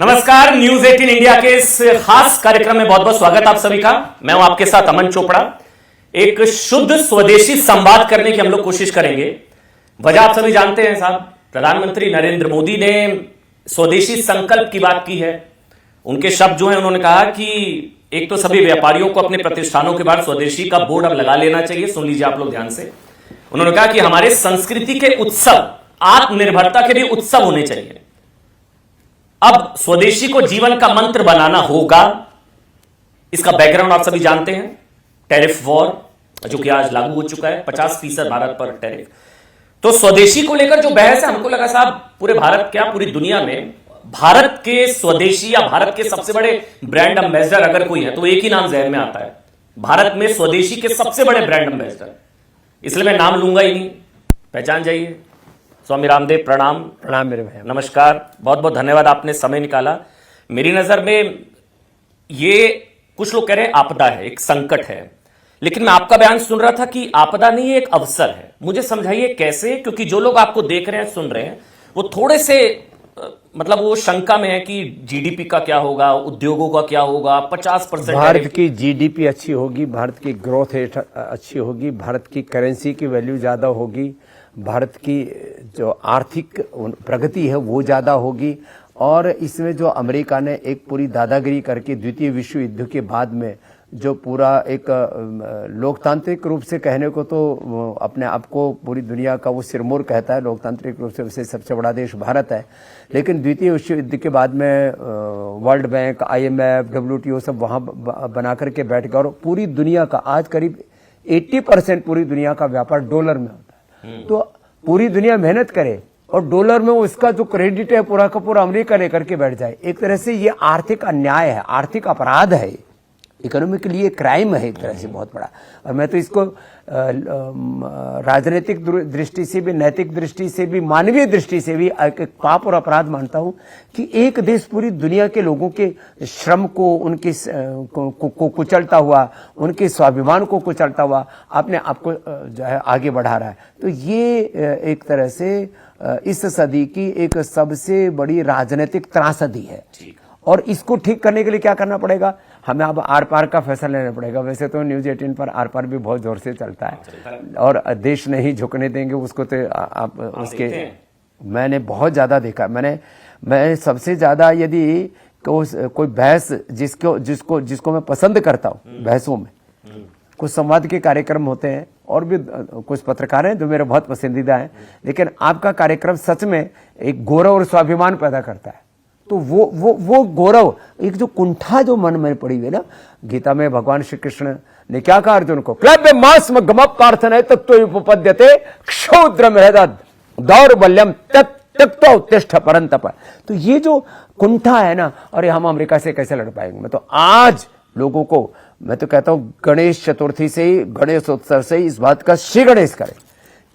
नमस्कार, news 18 India के इस खास कार्यक्रम में बहुत बहुत स्वागत आप सभी का। मैं हूं आपके साथ अमन चोपड़ा। एक शुद्ध स्वदेशी संवाद करने की हम लोग कोशिश करेंगे। वजह आप सभी जानते हैं साहब, प्रधानमंत्री नरेंद्र मोदी ने स्वदेशी संकल्प की बात की है। उनके शब्द जो हैं, उन्होंने कहा कि एक तो सभी व्यापारियों को अपने प्रतिष्ठानों के बाद स्वदेशी का बोर्ड अब लगा लेना चाहिए। सुन लीजिए आप लोग ध्यान से। उन्होंने कहा कि हमारे संस्कृति के उत्सव, आत्मनिर्भरता के भी उत्सव होने चाहिए। अब स्वदेशी को जीवन का मंत्र बनाना होगा। इसका बैकग्राउंड आप सभी जानते हैं, टैरिफ वॉर जो कि आज लागू हो चुका है, 50% भारत पर टैरिफ। तो स्वदेशी को लेकर जो बहस है, हमको लगा साहब पूरे भारत क्या पूरी दुनिया में भारत के स्वदेशी या भारत के सबसे बड़े ब्रांड एम्बेसडर अगर कोई है तो एक ही नाम जहन में आता है, भारत में स्वदेशी के सबसे बड़े ब्रांड एम्बेसडर। इसलिए मैं नाम लूंगा ही नहीं, पहचान जाइए। स्वामी रामदेव, प्रणाम। प्रणाम मेरे भाई। नमस्कार, बहुत बहुत धन्यवाद, आपने समय निकाला। मेरी नजर में ये कुछ लोग कह रहे हैं आपदा है, एक संकट है, लेकिन मैं आपका बयान सुन रहा था कि आपदा नहीं, एक अवसर है। मुझे समझाइए कैसे, क्योंकि जो लोग आपको देख रहे हैं, सुन रहे हैं, वो थोड़े से मतलब वो शंका में है कि जीडीपी का क्या होगा, उद्योगों का क्या होगा। 50% भारत की जीडीपी अच्छी होगी, भारत की ग्रोथ रेट अच्छी होगी, भारत की करेंसी की वैल्यू ज्यादा होगी, भारत की जो आर्थिक प्रगति है वो ज्यादा होगी। और इसमें जो अमेरिका ने एक पूरी दादागिरी करके द्वितीय विश्व युद्ध के बाद में जो पूरा एक लोकतांत्रिक रूप से कहने को तो अपने आप को पूरी दुनिया का वो सिरमौर कहता है, लोकतांत्रिक रूप से उसे सबसे बड़ा देश भारत है, लेकिन द्वितीय विश्व युद्ध के बाद में वर्ल्ड बैंक, IMF, WTO सब वहां बना करके बैठ गए। और पूरी दुनिया का आज करीब 80% पूरी दुनिया का व्यापार डॉलर में होता है। तो पूरी दुनिया मेहनत करे और डॉलर में उसका जो क्रेडिट है पूरा का पूरा अमेरिका लेकर के बैठ जाए। एक तरह से ये आर्थिक अन्याय है, आर्थिक अपराध है, इकोनॉमिकली क्राइम है एक तरह से बहुत बड़ा। और मैं तो इसको राजनीतिक दृष्टि से भी, नैतिक दृष्टि से भी, मानवीय दृष्टि से भी एक पाप और अपराध मानता हूं कि एक देश पूरी दुनिया के लोगों के श्रम को, उनके को कुचलता हुआ, उनके स्वाभिमान को कुचलता हुआ अपने आप को जो है आगे बढ़ा रहा है। तो ये एक तरह से इस सदी की एक सबसे बड़ी राजनीतिक त्रासदी है। और इसको ठीक करने के लिए क्या करना पड़ेगा? हमें अब आर पार का फैसला लेना पड़ेगा। वैसे तो न्यूज 18 पर आर पार भी बहुत जोर से चलता है और देश नहीं झुकने देंगे उसको। तो आप उसके मैंने बहुत ज्यादा देखा। मैं सबसे ज्यादा यदि कोई बहस जिसको मैं पसंद करता हूँ, बहसों में कुछ संवाद के कार्यक्रम होते हैं और भी कुछ पत्रकार हैं जो मेरे बहुत पसंदीदा हैं, लेकिन आपका कार्यक्रम सच में एक गौरव और स्वाभिमान पैदा करता है। तो वो गौरव, एक जो कुंठा जो मन में पड़ी हुई है ना, गीता में भगवान श्री कृष्ण ने क्या कहा अर्जुन को, क्लब्य मास्म गम प्रार्थना तत्त्वोपपद्यते क्षौद्रम हृदय दौर्बल्यम तत्व उत्तिष्ठ परंतप। तो ये जो कुंठा है ना, अरे हम अमेरिका से कैसे लड़ पाएंगे। मैं तो आज लोगों को मैं तो कहता हूं गणेश चतुर्थी से ही, गणेशोत्सव से ही इस बात का श्री गणेश करें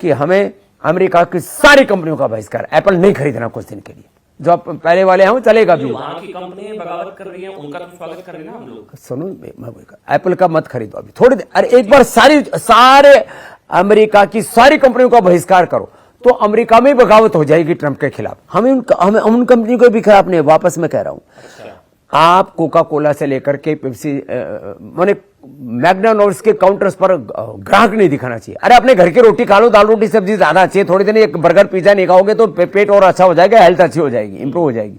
कि हमें अमेरिका की सारी कंपनियों का बहिष्कार, एप्पल नहीं खरीदना कुछ दिन के लिए। जो आप पहले वाले हैं वो चलेगा भी। वहां की कंपनी बगावत कर रही है, उनका तो स्वागत कर रहे हैं ना हम लोग। सुनो, एप्पल का मत खरीदो अभी थोड़ी देर। अरे एक बार सारे अमेरिका की सारी कंपनियों का बहिष्कार करो तो अमेरिका में बगावत हो जाएगी ट्रंप के खिलाफ। हमें उन कंपनियों को भी खिलाफ नहीं, वापस में कह रहा हूं। आप कोका कोला से लेकर के पेप्सी, माने मैकडॉनल्ड्स के काउंटर्स पर ग्राहक नहीं दिखाना चाहिए। अरे अपने घर की रोटी खा लो, दाल रोटी सब्जी ज्यादा अच्छी है। थोड़ी देर एक बर्गर पिज्जा नहीं खाओगे तो पेट और अच्छा हो जाएगा, हेल्थ अच्छी हो जाएगी, इंप्रूव हो जाएगी।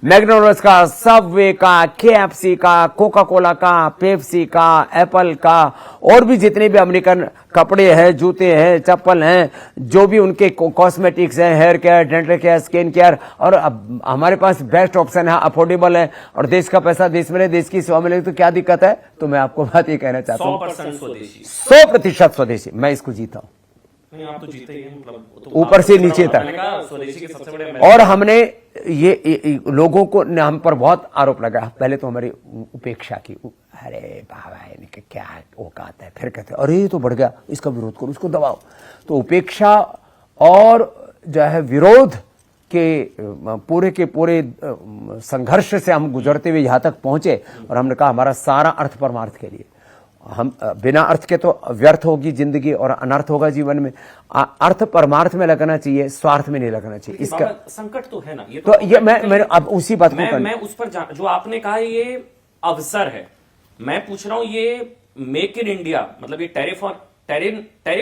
मैकडॉनल्ड्स का, सबवे का, KFC का, कोका कोला का, पेप्सी का, एप्पल का, और भी जितने भी अमेरिकन कपड़े हैं, जूते हैं, चप्पल हैं, जो भी उनके कॉस्मेटिक्स हैं, hair care, dental care, skin care, और अब हमारे पास बेस्ट ऑप्शन है, अफोर्डेबल है और देश का पैसा देश में, देश की सेवा मिलेगी तो क्या दिक्कत है। तो मैं आपको बात ये कहना चाहता हूँ, 100% स्वदेशी। मैं इसको जीता हूँ, आप तो जीते ही हैं, मतलब ऊपर से नीचे तक। स्वदेशी के सबसे बड़े और हमने ये लोगों को हम पर बहुत आरोप लगा, पहले तो हमारी उपेक्षा की, अरे बाबा इनके क्या औकात है, फिर कहते अरे ये तो बढ़ गया, इसका विरोध करो, इसको दबाओ। तो उपेक्षा और जो है विरोध के पूरे के पूरे संघर्ष से हम गुजरते हुए यहां तक पहुंचे और हमने कहा हमारा सारा अर्थ परमार्थ के लिए। हम बिना अर्थ के तो व्यर्थ होगी जिंदगी और अनर्थ होगा जीवन में। अर्थ परमार्थ में लगना चाहिए, स्वार्थ में नहीं लगना चाहिए। इसका संकट तो है ना, ये तो ये मैं अब उसी बात को मैं उस पर जो आपने कहा ये अवसर है, मैं पूछ रहा हूं ये मेक इन इंडिया, मतलब ये टैरिफ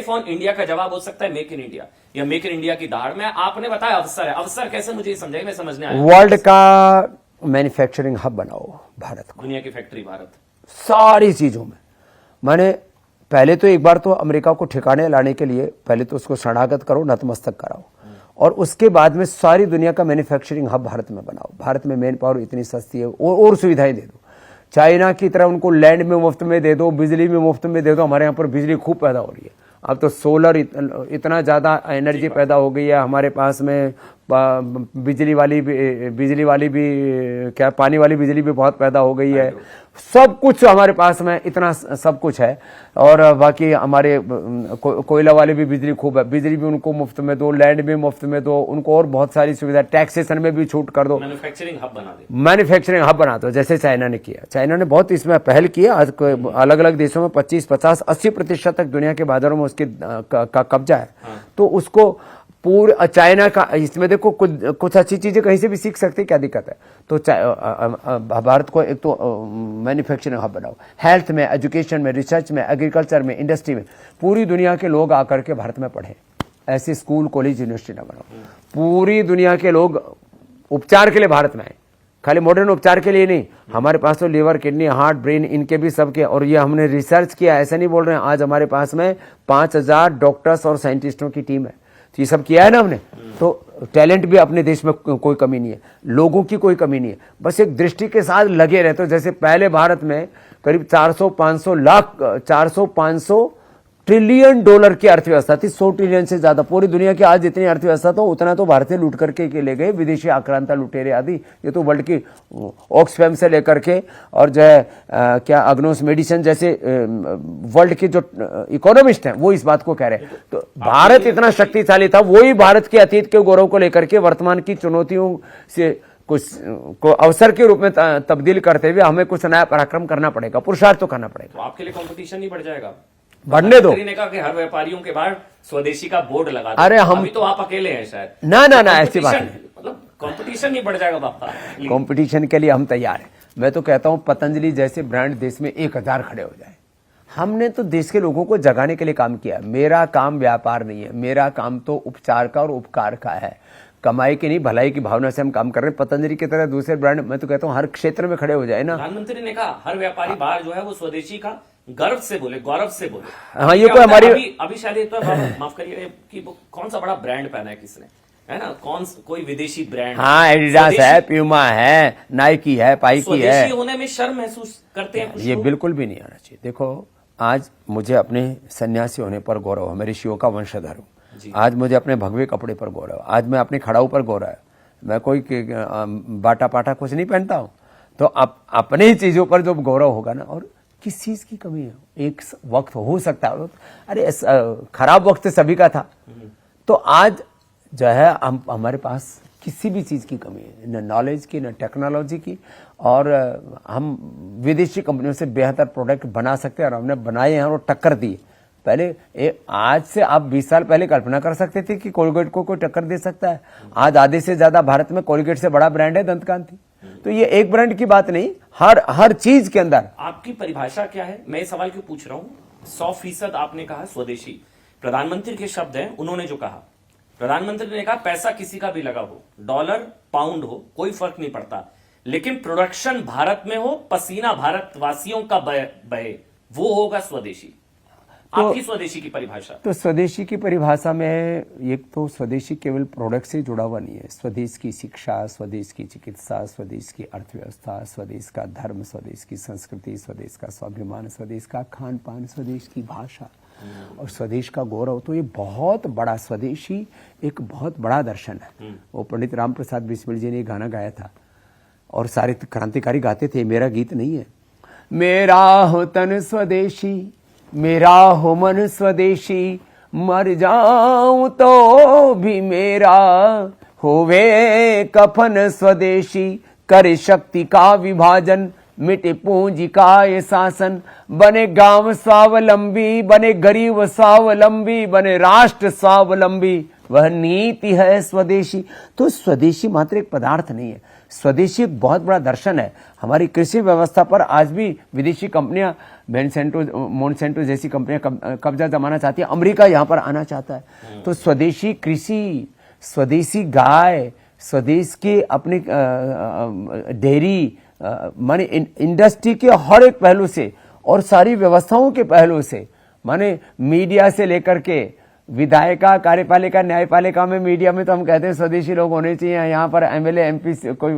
ऑन इंडिया का जवाब हो सकता है मेक इन इंडिया या मेक इन इंडिया की दहाड़ में। आपने बताया अवसर है, अवसर कैसे मुझे समझाइए, मैं समझने आया। वर्ल्ड का मैन्युफैक्चरिंग हब बनाओ भारत को, दुनिया की फैक्ट्री भारत सारी चीजों में। मैंने पहले तो एक बार तो अमेरिका को ठिकाने लाने के लिए पहले तो उसको शरणागत करो, नतमस्तक कराओ, और उसके बाद में सारी दुनिया का मैन्युफैक्चरिंग हब भारत में बनाओ। भारत में मैन पावर इतनी सस्ती है, और सुविधाएं दे दो। चाइना की तरह उनको लैंड में मुफ्त में दे दो, बिजली में मुफ्त में दे दो। हमारे यहाँ पर बिजली खूब पैदा हो रही है, अब तो सोलर इतना ज्यादा एनर्जी पैदा हो गई है हमारे पास में। बिजली वाली भी क्या, पानी वाली बिजली भी बहुत पैदा हो गई है। सब कुछ हमारे पास में इतना सब कुछ है। और बाकी हमारे कोयला वाली भी बिजली खूब है, बिजली भी उनको मुफ्त में दो, लैंड भी मुफ्त में दो, उनको और बहुत सारी सुविधा, टैक्सेशन में भी छूट कर दो, मैन्युफैक्चरिंग हब बना दो, मैन्युफैक्चरिंग हब बना दो, जैसे चाइना ने किया। चाइना ने बहुत इसमें पहल किया। आज अलग अलग देशों में 25, 50, 80% तक दुनिया के बाजारों में उसकी का कब्जा है। तो उसको पूरे चाइना का, इसमें देखो कुछ अच्छी चीजें कहीं से भी सीख सकते, क्या दिक्कत है। तो भारत को एक तो मैन्युफैक्चरिंग हब बनाओ, हेल्थ में, एजुकेशन में, रिसर्च में, एग्रीकल्चर में, इंडस्ट्री में, पूरी दुनिया के लोग आकर के भारत में पढ़े। ऐसे स्कूल, कॉलेज, यूनिवर्सिटी ना बनाओ, पूरी दुनिया के लोग उपचार के लिए भारत में आए, खाली मॉडर्न उपचार के लिए नहीं। हमारे पास तो लीवर, किडनी, हार्ट, ब्रेन, इनके भी सबके, और ये हमने रिसर्च किया, ऐसा नहीं बोल रहे हैं। आज हमारे पास में 5000 डॉक्टर्स और साइंटिस्टों की टीम है। तो ये सब किया है ना हमने। तो टैलेंट भी अपने देश में कोई कमी नहीं है, लोगों की कोई कमी नहीं है, बस एक दृष्टि के साथ लगे रहते हो। जैसे पहले भारत में करीब 400-500 ट्रिलियन डॉलर की अर्थव्यवस्था थी, 100 ट्रिलियन से ज्यादा। पूरी दुनिया की आज जितनी अर्थव्यवस्था तो उतना तो भारतीय लूट करके ले गए, विदेशी आक्रांता, लुटेरे आदि। ये तो वर्ल्ड की ऑक्सफैम से लेकर के और जो है क्या अग्नोस मेडिसन जैसे वर्ल्ड के जो इकोनॉमिस्ट हैं वो इस बात को कह रहे हैं। तो भारत इतना शक्तिशाली था, वही भारत के अतीत के गौरव को लेकर के वर्तमान की चुनौतियों से कुछ को अवसर के रूप में तब्दील करते हुए हमें कुछ नया पराक्रम करना पड़ेगा, पुरुषार्थ तो करना पड़ेगा। तो आपके लिए कंपटीशन नहीं बढ़ जाएगा? बढ़ने दो। ने कहा कि हर व्यापारियों के बाहर स्वदेशी का बोर्ड लगा दो। अरे हम अभी तो आप अकेले हैं शायद। ना ऐसी बात नहीं, मतलब कंपटीशन नहीं बढ़ जाएगा बापा। कंपटीशन के लिए हम तैयार हैं। मैं तो कहता हूं पतंजलि जैसे ब्रांड देश में 1000 खड़े हो जाए। हमने तो देश के लोगों को जगाने के लिए काम किया। मेरा काम व्यापार नहीं है, मेरा काम तो उपचार का और उपकार का है। कमाई की नहीं, भलाई की भावना से हम काम कर रहे हैं। पतंजलि की तरह दूसरे ब्रांड, मैं तो कहता हूं हर क्षेत्र में खड़े हो जाए ना। प्रधानमंत्री ने कहा हर व्यापारी बाहर जो है वो स्वदेशी का गर्व से बोले, गौरव से बोले। हाँ, ये कोई हमारी अभी शायद एक तो माफ करिए कि कौन सा बड़ा ब्रांड पहना है किसने, है ना, कोई विदेशी ब्रांड। हाँ, एडिडास है, प्यूमा है, नाइकी है, पाइकी है। स्वदेशी होने में शर्म महसूस करते हैं? ये बिल्कुल भी नहीं आना चाहिए। देखो, आज मुझे अपने सन्यासी होने पर गौरव है, मैं ऋषियों का वंशधर हूँ। आज मुझे अपने भगवे कपड़े पर गौरव है, आज मैं अपने खड़ाऊ पर गौरव है। मैं कोई बाटा पाटा कुछ नहीं पहनता हूँ। तो अपने ही चीजों पर जो गौरव होगा ना, और किस चीज की कमी है? एक वक्त हो सकता है, अरे खराब वक्त सभी का था। तो आज जो है हमारे पास किसी भी चीज की कमी है, न नॉलेज की, न टेक्नोलॉजी की, और हम विदेशी कंपनियों से बेहतर प्रोडक्ट बना सकते हैं और हमने बनाए हैं और टक्कर दी। पहले आज से आप 20 साल पहले कल्पना कर सकते थे कि कोलगेट को कोई टक्कर दे सकता है? आज आधे से ज्यादा भारत में कोलगेट से बड़ा ब्रांड है दंतकांति। तो ये एक ब्रांड की बात नहीं, हर चीज के अंदर। आपकी परिभाषा क्या है? मैं सवाल क्यों पूछ रहा हूं? 100% आपने कहा स्वदेशी। प्रधानमंत्री के शब्द हैं, उन्होंने जो कहा, प्रधानमंत्री ने कहा पैसा किसी का भी लगा हो, डॉलर, पाउंड हो, कोई फर्क नहीं पड़ता, लेकिन प्रोडक्शन भारत में हो, पसीना भारतवासियों का बहे, वो होगा स्वदेशी। आपकी स्वदेशी की परिभाषा? तो स्वदेशी की परिभाषा में एक तो स्वदेशी केवल प्रोडक्ट से जुड़ा हुआ नहीं है। स्वदेश की शिक्षा, स्वदेश की चिकित्सा, स्वदेश की अर्थव्यवस्था, स्वदेश का धर्म, स्वदेश की संस्कृति, स्वदेश का स्वाभिमान, स्वदेश का खान पान, स्वदेश की भाषा और स्वदेश का गौरव। तो ये बहुत बड़ा, स्वदेशी एक बहुत बड़ा दर्शन है। वो पंडित राम प्रसाद बिस्मिल जी ने गाना गाया था और सारे क्रांतिकारी गाते थे, मेरा गीत नहीं है। मेरा हो तन स्वदेशी, मेरा हो मन स्वदेशी, मर जाऊं तो भी मेरा होवे कफन स्वदेशी, करे शक्ति का विभाजन, मिटे पूंजी का ये शासन, बने गांव स्वावलंबी, बने गरीब स्वावलंबी, बने राष्ट्र स्वावलंबी, वह नीति है स्वदेशी। तो स्वदेशी मात्र एक पदार्थ नहीं है, स्वदेशी एक बहुत बड़ा दर्शन है। हमारी कृषि व्यवस्था पर आज भी विदेशी कंपनियां मोनसेंटो जैसी कंपनियां कब्जा जमाना चाहती है, अमेरिका यहां पर आना चाहता है। तो स्वदेशी कृषि, स्वदेशी गाय, स्वदेश के अपने डेयरी माने इंडस्ट्री के हर एक पहलू से और सारी व्यवस्थाओं के पहलू से, माने मीडिया से लेकर के विधायिका, कार्यपालिका, न्यायपालिका में, मीडिया में तो हम कहते हैं स्वदेशी लोग होने चाहिए। यहाँ पर एमएलए, एमपी, कोई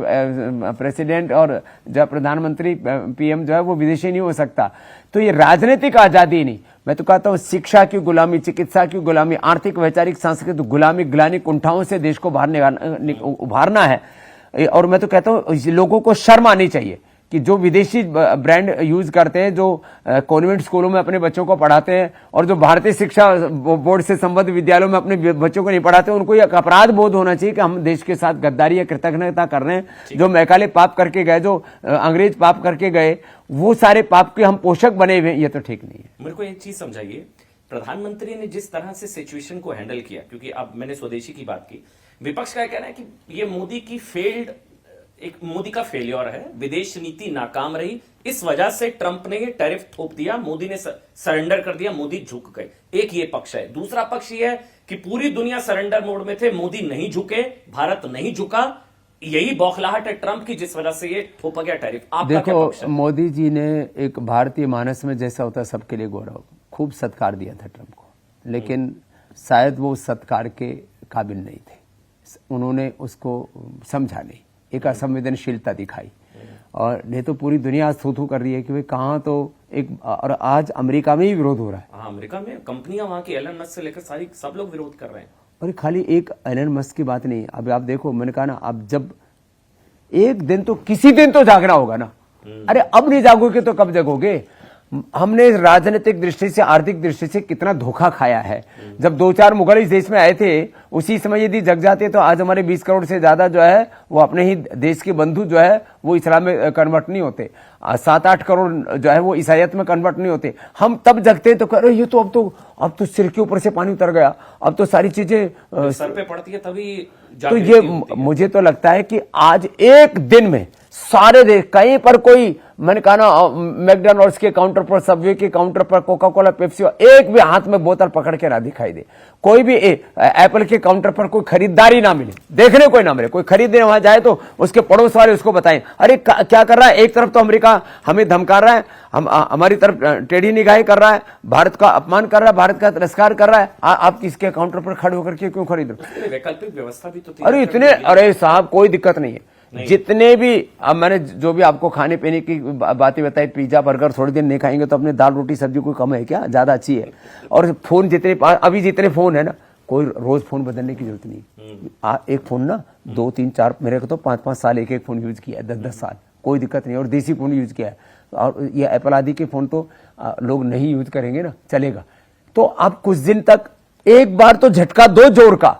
प्रेसिडेंट और जो प्रधानमंत्री, पीएम जो है वो विदेशी नहीं हो सकता। तो ये राजनीतिक आजादी नहीं, मैं तो कहता हूँ शिक्षा की गुलामी, चिकित्सा की गुलामी, आर्थिक, वैचारिक, सांस्कृतिक गुलामी, ग्लानि, कुंठाओं से देश को बाहर उभारना है। और मैं तो कहता हूँ लोगों को शर्म आनी चाहिए कि जो विदेशी ब्रांड यूज करते हैं, जो कॉन्वेंट स्कूलों में अपने बच्चों को पढ़ाते हैं और जो भारतीय शिक्षा बोर्ड से संबद्ध विद्यालयों में अपने बच्चों को नहीं पढ़ाते, उनको एक अपराध बोध होना चाहिए कि हम देश के साथ गद्दारी या कृतज्ञता कर रहे हैं। जो मैकाले पाप करके गए, जो अंग्रेज पाप करके गए, वो सारे पाप के हम पोषक बने हुए, ये तो ठीक नहीं है। मेरे को एक चीज समझाइए, प्रधानमंत्री ने जिस तरह से सिचुएशन को हैंडल किया, क्योंकि अब मैंने स्वदेशी की बात की, विपक्ष का कहना है कि ये मोदी की मोदी का फेलियर है, विदेश नीति नाकाम रही, इस वजह से ट्रंप ने ये टैरिफ थोप दिया, मोदी ने सरेंडर कर दिया, मोदी झुक गए। एक ये पक्ष है। दूसरा पक्ष ये है कि पूरी दुनिया सरेंडर मोड में थे, मोदी नहीं झुके, भारत नहीं झुका, यही बौखलाहट है ट्रंप की, जिस वजह से ये थोपा गया टैरिफ। आपका क्या पक्ष है? मोदी जी ने एक भारतीय मानस में जैसा होता है सबके लिए गौरव, खूब सत्कार दिया था ट्रंप को, लेकिन शायद वो सत्कार के काबिल नहीं थे। उन्होंने उसको समझा नहीं, एक असंवेदनशीलता दिखाई, और नहीं तो पूरी दुनिया आज थू कर रही है कि भाई कहाँ तो एक, और आज अमेरिका में ही विरोध हो रहा है। हाँ, अमेरिका में कंपनियां, वहां के एलन मस्क से लेकर सारी सब लोग विरोध कर रहे हैं। और खाली एक एलन मस्क की बात नहीं, अब आप देखो, मैंने कहा ना, अब जब एक दिन तो किसी दिन तो जागना होगा ना। अरे अब नहीं जागोगे तो कब जगोगे? हमने राजनीतिक दृष्टि से, आर्थिक दृष्टि से कितना धोखा खाया है। जब 2-4 मुगल इस देश में आए थे, उसी समय यदि जग जाते तो आज हमारे 20 करोड़ से ज्यादा जो है वो अपने ही देश के बंधु जो है वो इस्लाम में कन्वर्ट नहीं होते, 7-8 करोड़ जो है वो ईसाइयत में कन्वर्ट नहीं होते। हम तब जगते तो कह रहे ये तो अब तो सिर के ऊपर से पानी उतर गया, अब तो सारी चीजें सर पे पड़ती है तभी। तो ये मुझे तो लगता है कि आज एक दिन में सारे देश, कहीं पर कोई, मैंने कहा ना, मैकडॉनल्ड्स के काउंटर पर, सबवे के काउंटर पर, कोका कोला, पेप्सी, एक भी हाथ में बोतल पकड़ के ना दिखाई दे, कोई भी एप्पल के काउंटर पर कोई खरीदारी ना मिले, देखने कोई ना मिले, कोई खरीदने वहां जाए तो उसके पड़ोस वाले उसको बताएं, अरे क्या कर रहा है? एक तरफ तो अमेरिका हमें धमका रहा है, हमारी तरफ टेढ़ी निगाहें कर रहा है, भारत का अपमान कर रहा है, भारत का तिरस्कार कर रहा है, आप किसके काउंटर पर खड़े होकर के क्यों खरीद रहे हो? वैकल्पिक व्यवस्था भी तो थी। अरे इतने, अरे साहब कोई दिक्कत नहीं है। जितने भी, अब मैंने जो भी आपको खाने पीने की बातें बताई, पिज्जा बर्गर थोड़ी देर नहीं खाएंगे तो अपने दाल रोटी सब्जी कोई कम है क्या? ज्यादा अच्छी है। और फोन जितने, अभी जितने फोन है ना, कोई रोज फोन बदलने की जरूरत नहीं। एक फोन ना 2-3-4, मेरे को तो 5-5 साल एक फोन यूज किया है, 10-10 साल, कोई दिक्कत नहीं। और देसी फोन यूज किया है, और ये एप्पल आदि के फोन तो लोग नहीं यूज करेंगे ना, चलेगा। तो आप कुछ दिन तक एक बार तो झटका दो जोर का,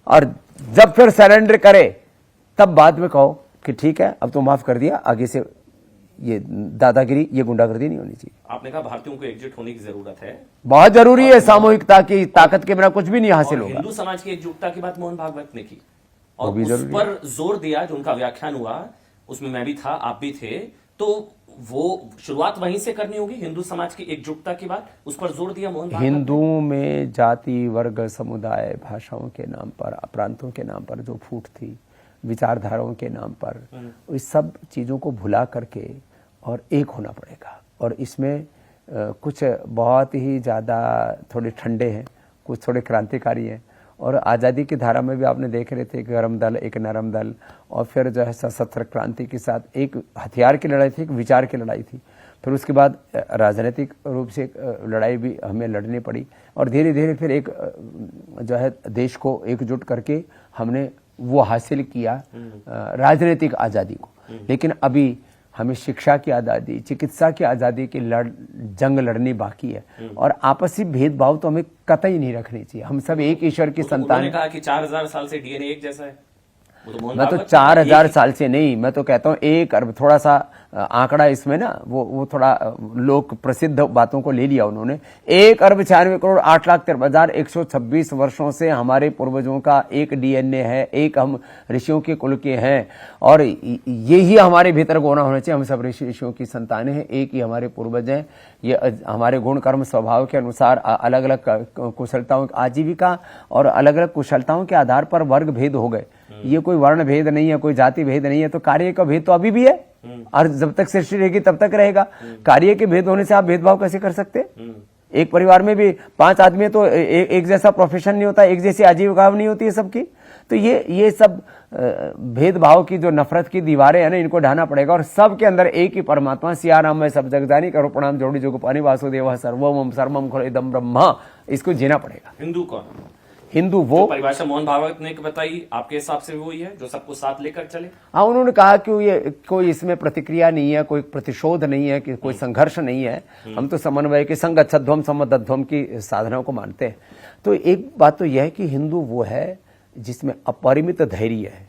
और जब फिर सरेंडर करे तब बाद में कहो कि ठीक है अब तो माफ कर दिया, आगे से ये दादागिरी, ये गुंडागर्दी नहीं होनी चाहिए। आपने कहा भारतीयों को एकजुट होने की जरूरत है, बहुत जरूरी है। सामूहिकता की ताकत के बिना कुछ भी नहीं हासिल होगा। हिंदू समाज की एकजुटता की बात मोहन भागवत ने की और उस पर जोर दिया, जो उनका व्याख्यान हुआ उसमें मैं भी था, आप भी थे, तो वो शुरुआत वहीं से करनी होगी, हिंदू समाज की एकजुटता की बात, उस पर जोर दिया मोहन भागवत। हिंदुओं में जाति, वर्ग, समुदाय, भाषाओं के नाम पर, प्रांतों के नाम पर जो फूट थी, विचारधाराओं के नाम पर, इस सब चीजों को भुला करके और एक होना पड़ेगा। और इसमें कुछ बहुत ही ज्यादा थोड़े ठंडे हैं, कुछ थोड़े क्रांतिकारी हैं। और आज़ादी की धारा में भी आपने देख रहे थे, एक गरम दल, एक नरम दल, और फिर जो है सशस्त्र क्रांति के साथ एक हथियार की लड़ाई थी, एक विचार की लड़ाई थी। फिर उसके बाद राजनीतिक रूप से एक लड़ाई भी हमें लड़नी पड़ी, और धीरे धीरे फिर एक जो है देश को एकजुट करके हमने वो हासिल किया राजनीतिक आज़ादी को। लेकिन अभी हमें शिक्षा की आज़ादी, चिकित्सा की आज़ादी की जंग लड़नी बाकी है, और आपसी भेदभाव तो हमें कतई नहीं रखनी चाहिए। हम सब एक ईश्वर की संतान। उन्होंने कहा कि 4000 साल से डीएनए एक जैसा है। मैं तो 4000 साल से नहीं, मैं तो कहता हूँ 1 अरब, थोड़ा सा आंकड़ा इसमें ना वो थोड़ा लोक प्रसिद्ध बातों को ले लिया उन्होंने। 1 अरब 96 करोड़ 8,53,126 वर्षों से हमारे पूर्वजों का एक डीएनए है, एक हम ऋषियों के कुल के हैं, और यही हमारे भीतर गुण होना चाहिए। हम सब ऋषियों की संतानें हैं, एक ही हमारे पूर्वज हैं। ये हमारे गुण कर्म स्वभाव के अनुसार अलग अलग कुशलताओं, आजीविका और अलग अलग कुशलताओं के आधार पर वर्ग भेद हो गए। ये कोई वर्ण भेद नहीं है, कोई जाति भेद नहीं है। तो कार्य का भेद तो अभी भी है, और जब तक सृष्टि रहेगी तब तक रहेगा। कार्य के भेद होने से आप भेदभाव कैसे कर सकते? एक परिवार में भी 5 आदमी तो एक जैसा प्रोफेशन नहीं होता, एक जैसी आजीविका नहीं होती है सबकी। तो ये सब भेदभाव की जो नफरत की दीवारें हैं ना, इनको ढाना पड़ेगा। और सबके अंदर एक ही परमात्मा, सियाराम में सब जगजानी करो प्रणाम जोड़ी जोगपानी वासुदेव सर्वम सर्वम खलइदं ब्रह्मा, इसको जीना पड़ेगा। हिंदू कौन? हिंदू वो परिभाषा मोहन भागवत ने बताई, आपके हिसाब से वो ही है जो सबको साथ लेकर चले? हाँ, उन्होंने कहा कि ये कोई इसमें प्रतिक्रिया नहीं है, कोई प्रतिशोध नहीं है, कि कोई संघर्ष नहीं है। हम तो समन्वय के संगच्छध्वम समदध्वम की साधनाओं को मानते हैं। तो एक बात तो यह है कि हिंदू वो है जिसमें अपरिमित धैर्य है,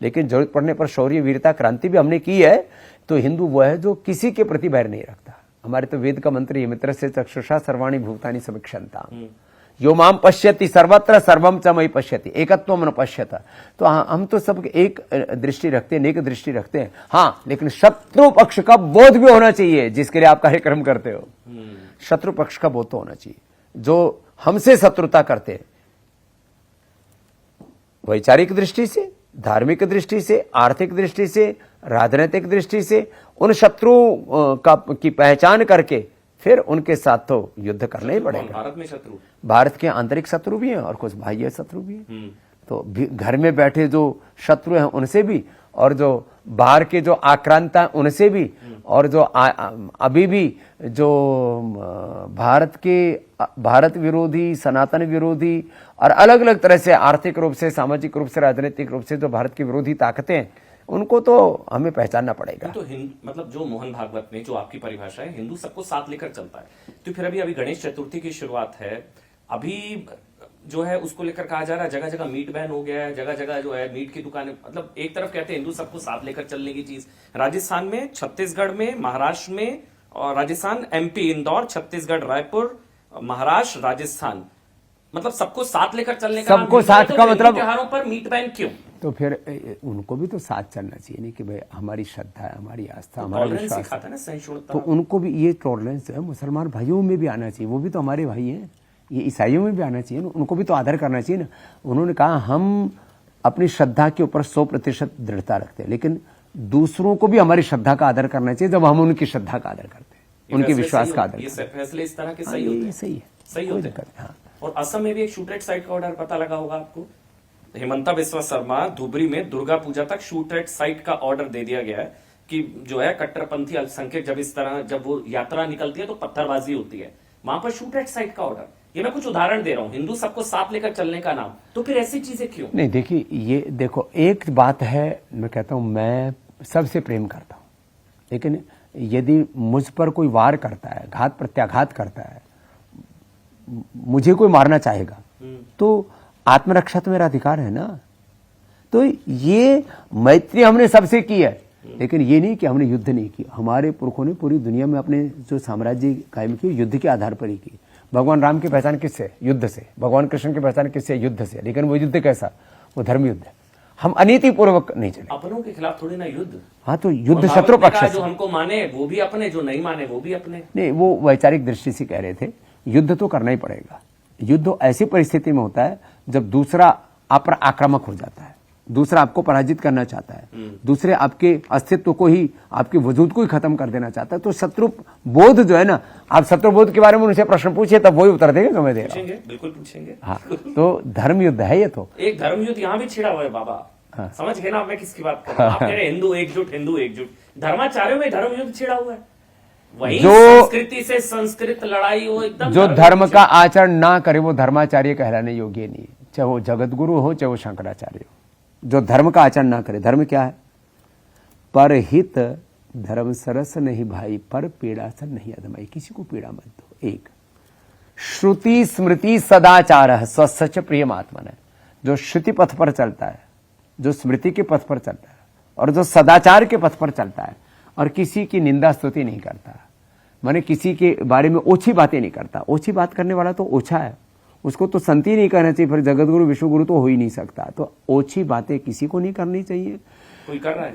लेकिन जरूरत पड़ने पर शौर्य वीरता क्रांति भी हमने की है। तो हिंदू वो है जो किसी के प्रति बैर नहीं रखता। हमारे तो वेद का मंत्र ये, मित्र से चक्षुषा सर्वाणी भूतानि समीक्षन्ता यो माम पश्यति सर्वत्र सर्वम च मयि पश्यति एकत्वम न पश्यत। तो हम तो सब एक दृष्टि रखते हैं, एक दृष्टि रखते हैं। हाँ, लेकिन शत्रु पक्ष का बोध भी होना चाहिए जिसके लिए आप कार्यक्रम करते हो। शत्रु पक्ष का बोध तो होना चाहिए, जो हमसे शत्रुता करते हैं, वैचारिक दृष्टि से, धार्मिक दृष्टि से, आर्थिक दृष्टि से, राजनीतिक दृष्टि से, उन शत्रुओं की पहचान करके फिर उनके साथ तो युद्ध करना ही पड़ेगा। भारत में शत्रु, भारत के आंतरिक शत्रु भी हैं और कुछ बाह्य शत्रु भी हैं। तो घर में बैठे जो शत्रु हैं उनसे भी, और जो बाहर के जो आक्रांता हैं उनसे भी, और जो अभी भी जो भारत विरोधी, सनातन विरोधी और अलग अलग तरह से आर्थिक रूप से, सामाजिक रूप से, राजनीतिक रूप से जो भारत की विरोधी ताकतें हैं, उनको तो हमें पहचानना पड़ेगा। तो मतलब जो मोहन भागवत ने, जो आपकी परिभाषा है, हिंदू सबको साथ लेकर चलता है। तो फिर अभी गणेश चतुर्थी की शुरुआत है, अभी जो है उसको लेकर कहा जा रहा है जगह जगह मीट बैन हो गया है, जगह जगह जो है मीट की दुकानें, मतलब एक तरफ कहते हैं हिंदू सबको साथ लेकर चलने की चीज, राजस्थान में, छत्तीसगढ़ में, महाराष्ट्र में, और राजस्थान, एमपी इंदौर, छत्तीसगढ़ रायपुर, महाराष्ट्र, राजस्थान, मतलब सबको साथ लेकर चलने का, सबको साथ का मतलब त्योहारों पर मीट बैन क्यों? तो फिर उनको भी तो साथ चलना चाहिए, नहीं कि भाई हमारी श्रद्धा है, हमारी आस्था, हमारा विश्वास है, सहिष्णुता, तो उनको भी ये टॉलरेंस है मुसलमान भाइयों में भी आना चाहिए। वो भी तो हमारे भाई हैं, ये ईसाइयों में भी आना चाहिए ना, उनको भी तो आदर करना चाहिए ना। उन्होंने कहा हम अपनी श्रद्धा के ऊपर 100% दृढ़ता रखते हैं, लेकिन दूसरों को भी हमारी श्रद्धा का आदर करना चाहिए जब हम उनकी श्रद्धा का आदर करते हैं, उनके विश्वास का आदर करते हैं। फैसले इस तरह के सही होते हैं, सही होते हैं। और असम में भी एक शूट साइट का ऑर्डर पता लगा होगा आपको, हेमंता बिस्वा शर्मा, धुबरी में दुर्गा पूजा तक शूट साइट का ऑर्डर दे दिया गया है कि जो है कट्टरपंथी अल्पसंख्यक जब वो यात्रा निकलती है तो पत्थरबाजी होती है, वहां पर शूट साइट का ऑर्डर। ये मैं कुछ उदाहरण दे रहा हूं, हिंदू सबको साथ लेकर चलने का नाम, तो फिर ऐसी चीजें क्यों? नहीं, देखिए, ये देखो, एक बात है, मैं कहता हूं मैं सबसे प्रेम करता हूं, लेकिन यदि मुझ पर कोई वार करता है, घात प्रत्याघात करता है, मुझे कोई मारना चाहेगा, तो आत्मरक्षा तो मेरा अधिकार है ना। तो ये मैत्री हमने सबसे की है, लेकिन ये नहीं कि हमने युद्ध नहीं किया। हमारे पुरखों ने पूरी दुनिया में अपने जो साम्राज्य कायम किए युद्ध के आधार पर ही की। भगवान राम की पहचान किससे? युद्ध से। भगवान कृष्ण की पहचान किससे? युद्ध से। लेकिन वो युद्ध कैसा? वो धर्म युद्ध है। हम अनीति पूर्वक नहीं चले। अपनों के खिलाफ थोड़ी ना युद्ध। हाँ, तो युद्ध शत्रु पक्ष से। जो हमको माने वो भी अपने, जो नहीं माने वो भी अपने। नहीं, वो वैचारिक दृष्टि से कह रहे थे, युद्ध तो करना ही पड़ेगा। युद्ध ऐसी परिस्थिति में होता है जब दूसरा आप पर आक्रामक हो जाता है, दूसरा आपको पराजित करना चाहता है, दूसरे आपके अस्तित्व को ही, आपके वजूद को ही खत्म कर देना चाहता है। तो शत्रु बोध जो है ना, आप शत्रु बोध के बारे में उनसे प्रश्न पूछिए, तब वही उत्तर देंगे जो मैं दे रहा हूं। बिल्कुल पूछेंगे। हाँ, तो धर्म युद्ध है ये। तो एक धर्म युद्ध यहाँ भी छिड़ा हुआ है बाबा। हाँ। समझ गए ना मैं किसकी बात कर रहा हूं? आप कह रहे हिंदू एकजुट, हिंदू एकजुट, धर्माचार्यों में धर्म युद्ध छिड़ा हुआ है। वही जो संस्कृति से संस्कृत लड़ाई हो, एकदम जो धर्म का आचरण ना करे वो धर्माचार्य कहलाने योग्य नहीं है, चाहे वो जगत गुरु हो, चाहे वो शंकराचार्य हो। जो धर्म का आचरण ना करे, धर्म क्या है? परहित धर्म सरस नहीं भाई, पर पीड़ा सर नहीं अधमाई। किसी को पीड़ा मत दो। एक श्रुति स्मृति सदाचार स्वसच प्रियमात्मन है, जो श्रुति पथ पर चलता है, जो स्मृति के पथ पर चलता है और जो सदाचार के पथ पर चलता है और किसी की निंदा स्तुति नहीं करता, माने किसी के बारे में ओछी बातें नहीं करता। ओछी बात करने वाला तो ओछा है, उसको तो संत ही नहीं कहना चाहिए, फिर जगत गुरु विश्व गुरु तो हो ही नहीं सकता। तो ओछी बातें किसी को नहीं करनी चाहिए। कोई कर रहा है